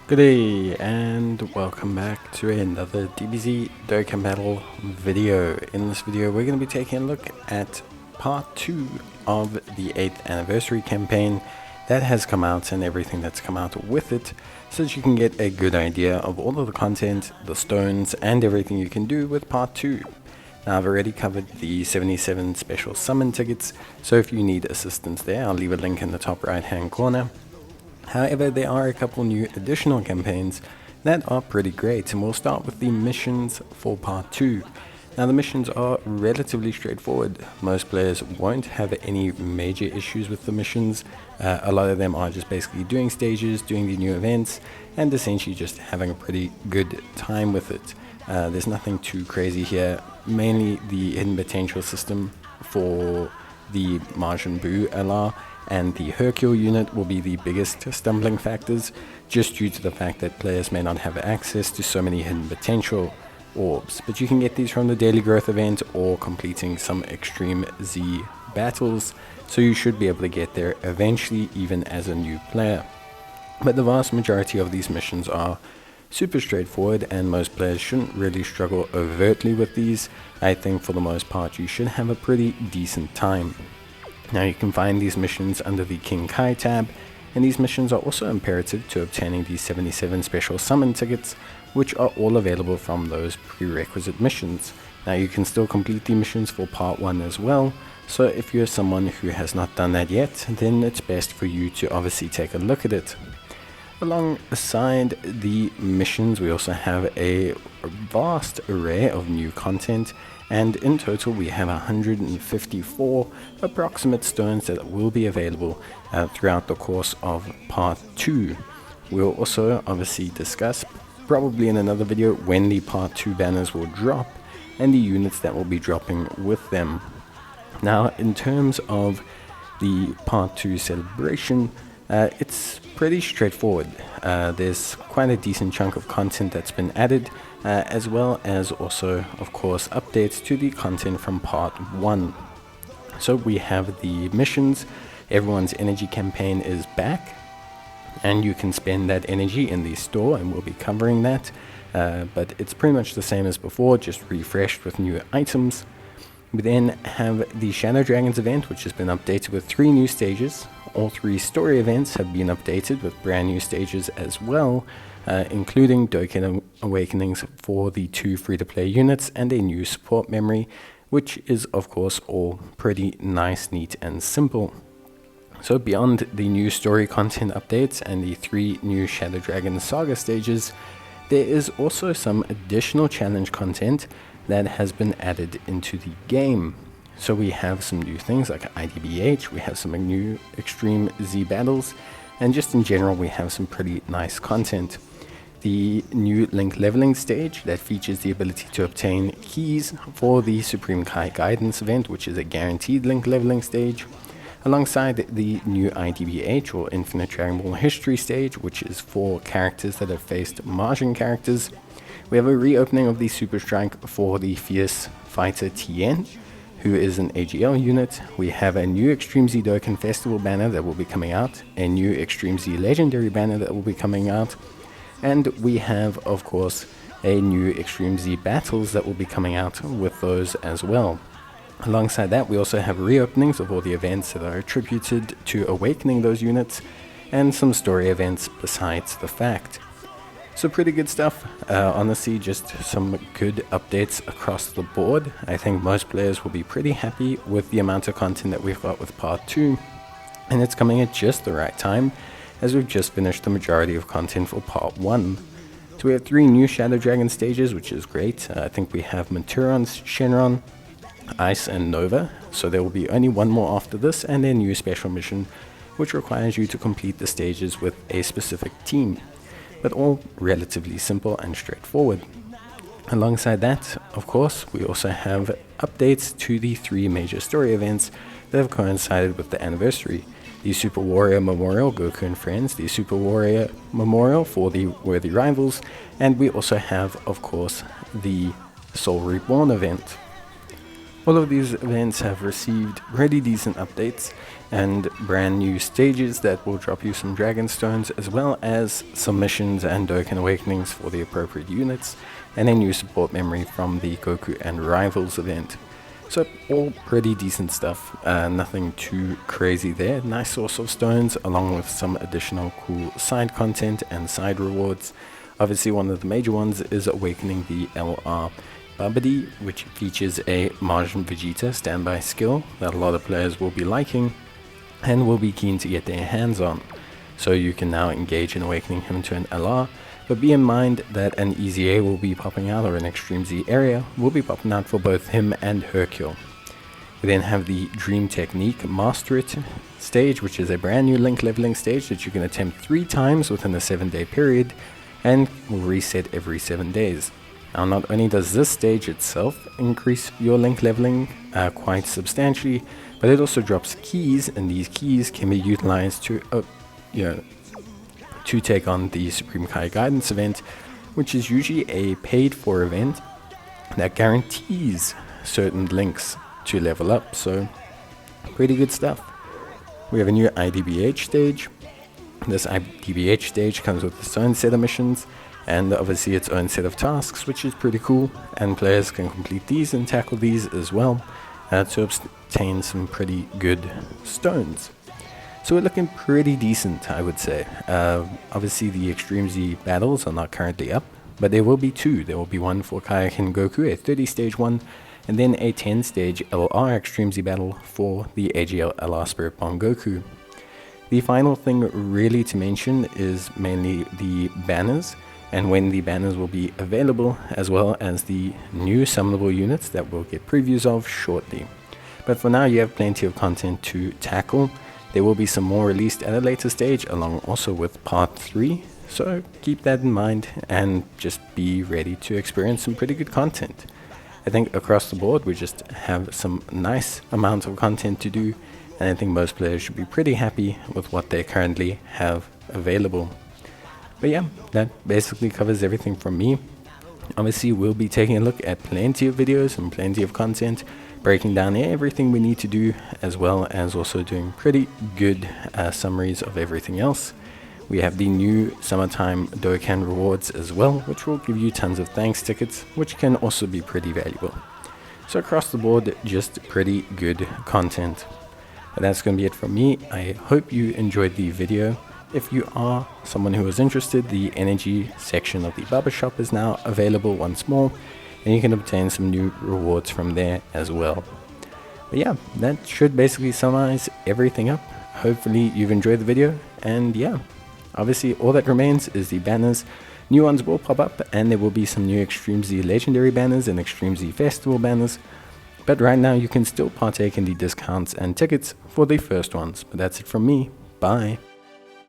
Good day and welcome back to another DBZ Dokkan battle video. In this video we're going to be taking a look at part 2 of the 8th anniversary campaign that has come out and everything that's come out with it, so that you can get a good idea of all of the content, the stones and everything you can do with part 2. Now I've already covered the 77 special summon tickets, so if you need assistance there I'll leave a link in the top right hand corner. However, there are a couple new additional campaigns that are pretty great, and we'll start with the missions for part 2. Now the missions are relatively straightforward. Most players won't have any major issues with the missions. A lot of them are just basically doing stages, doing the new events, and essentially just having a pretty good time with it. There's nothing too crazy here, mainly the hidden potential system for the Majin Buu LR and the Hercule unit will be the biggest stumbling factors, just due to the fact that players may not have access to so many hidden potential orbs. But you can get these from the daily growth event or completing some Extreme Z battles, so you should be able to get there eventually even as a new player. But the vast majority of these missions are super straightforward and most players shouldn't really struggle overtly with these. I think for the most part you should have a pretty decent time. Now you can find these missions under the King Kai tab, and these missions are also imperative to obtaining the 77 special summon tickets, which are all available from those prerequisite missions. Now you can still complete the missions for part 1 as well, so if you're someone who has not done that yet, then it's best for you to obviously take a look at it. Alongside the missions we also have a vast array of new content, and in total we have 154 approximate stones that will be available throughout the course of part 2. We'll also obviously discuss, probably in another video, when the part 2 banners will drop and the units that will be dropping with them. Now in terms of the part 2 celebration, it's pretty straightforward. There's quite a decent chunk of content that's been added, as well as also of course updates to the content from part 1. So we have the missions. Everyone's energy campaign is back, and you can spend that energy in the store, and we'll be covering that, but it's pretty much the same as before, just refreshed with new items. We then have the Shadow Dragons event, which has been updated with 3 new stages. All 3 story events have been updated with brand new stages as well, including Dokkan Awakenings for the 2 free-to-play units and a new support memory, which is of course all pretty nice, neat and simple. So beyond the new story content updates and the 3 new Shadow Dragon Saga stages, there is also some additional challenge content that has been added into the game. So we have some new things like IDBH, we have some new Extreme Z battles, and just in general we have some pretty nice content. The new Link leveling stage that features the ability to obtain keys for the Supreme Kai Guidance event, which is a guaranteed Link leveling stage, alongside the new IDBH or Infinite Dragon Ball History stage, which is for characters that have faced Majin characters. We have a reopening of the Super Strike for the Fierce Fighter Tien, who is an AGL unit. We have a new Extreme Z Dokkan Festival banner that will be coming out, a new Extreme Z Legendary banner that will be coming out, and we have of course a new Extreme Z battles that will be coming out with those as well. Alongside that we also have reopenings of all the events that are attributed to awakening those units, and some story events besides the fact. So pretty good stuff, honestly just some good updates across the board. I think most players will be pretty happy with the amount of content that we've got with part 2, and it's coming at just the right time as we've just finished the majority of content for part 1. So we have 3 new Shadow Dragon stages, which is great. I think we have Maturon, Shenron, Ice and Nova, so there will be only 1 more after this, and a new special mission which requires you to complete the stages with a specific team, but all relatively simple and straightforward. Alongside that, of course, we also have updates to the 3 major story events that have coincided with the anniversary. The Super Warrior Memorial, Goku and Friends, the Super Warrior Memorial for the Worthy Rivals, and we also have, of course, the Soul Reborn event. All of these events have received pretty decent updates, and brand new stages that will drop you some dragon stones, as well as some missions and Dokkan awakenings for the appropriate units, and a new support memory from the Goku and Rivals event. So all pretty decent stuff, nothing too crazy there. Nice source of stones along with some additional cool side content and side rewards. Obviously one of the major ones is awakening the LR Babidi, which features a Majin Vegeta standby skill that a lot of players will be liking and will be keen to get their hands on. So you can now engage in awakening him to an LR, but be in mind that an EZA will be popping out, or an Extreme Z area will be popping out for both him and Hercule. We then have the Dream Technique Master It stage, which is a brand new link leveling stage that you can attempt 3 times within a 7-day period and will reset every 7 days. Now not only does this stage itself increase your link leveling quite substantially, but it also drops keys, and these keys can be utilized to take on the Supreme Kai Guidance event, which is usually a paid for event that guarantees certain links to level up. So pretty good stuff. We have a new IDBH stage. This IDBH stage comes with its own set of missions and obviously its own set of tasks, which is pretty cool, and players can complete these and tackle these as well to obtain some pretty good stones. So we're looking pretty decent, I would say. Obviously the Extreme Z battles are not currently up, but there will be 2. There will be one for Kaioken Goku, a 30 stage one, and then a 10 stage LR Extreme Z battle for the AGL LR Spirit Bomb Goku. The final thing really to mention is mainly the banners, and when the banners will be available, as well as the new summonable units that we'll get previews of shortly. But for now you have plenty of content to tackle. There will be some more released at a later stage, along also with part 3, so keep that in mind and just be ready to experience some pretty good content. I think across the board we just have some nice amounts of content to do, and I think most players should be pretty happy with what they currently have available. But yeah, that basically covers everything from me. Obviously we'll be taking a look at plenty of videos and plenty of content, breaking down everything we need to do, as well as also doing pretty good summaries of everything else. We have the new summertime Dokkan rewards as well, which will give you tons of thanks tickets, which can also be pretty valuable. So across the board, just pretty good content. But that's going to be it from me. I hope you enjoyed the video. If you are someone who is interested, the energy section of the barber shop is now available once more, and you can obtain some new rewards from there as well. But yeah, that should basically summarize everything up. Hopefully you've enjoyed the video, and yeah, obviously all that remains is the banners. New ones will pop up, and there will be some new Extreme Z Legendary banners and Extreme Z Festival banners. But right now you can still partake in the discounts and tickets for the first ones. But that's it from me. Bye.